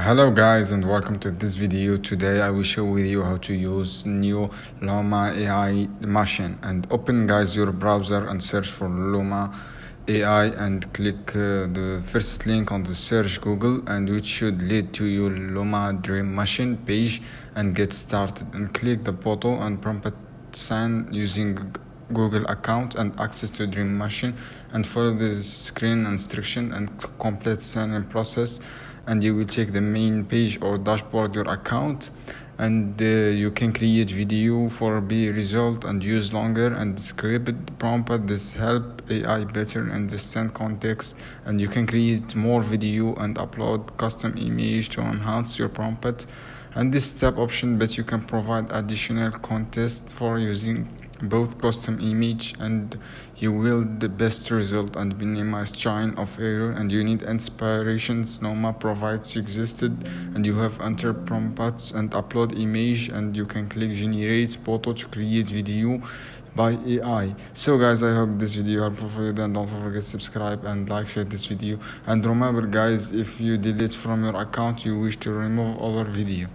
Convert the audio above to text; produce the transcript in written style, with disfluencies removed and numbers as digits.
Hello guys and welcome to this video. Today I will show with you how to use new Luma AI machine. And open guys your browser and search for Luma AI and click the first link on the search Google, and which should lead to your Luma Dream Machine page, and get started and click the photo and prompt sign using Google account and access to Dream Machine, and follow the screen instruction and complete sign-in process, and you will check the main page or dashboard your account, and you can create video for B result and use longer and script prompt. This help AI better understand context, and you can create more video and upload custom image to enhance your prompt. And this step option, but you can provide additional context for using both custom image, and you will the best result and minimize chain of error. And you need inspirations, Luma provides suggested, and you have enter prompts and upload image, and you can click generate photo to create video by AI. So guys, I hope this video helpful for you. Then don't forget subscribe and like, share this video, and remember guys, if you delete from your account, you wish to remove other video.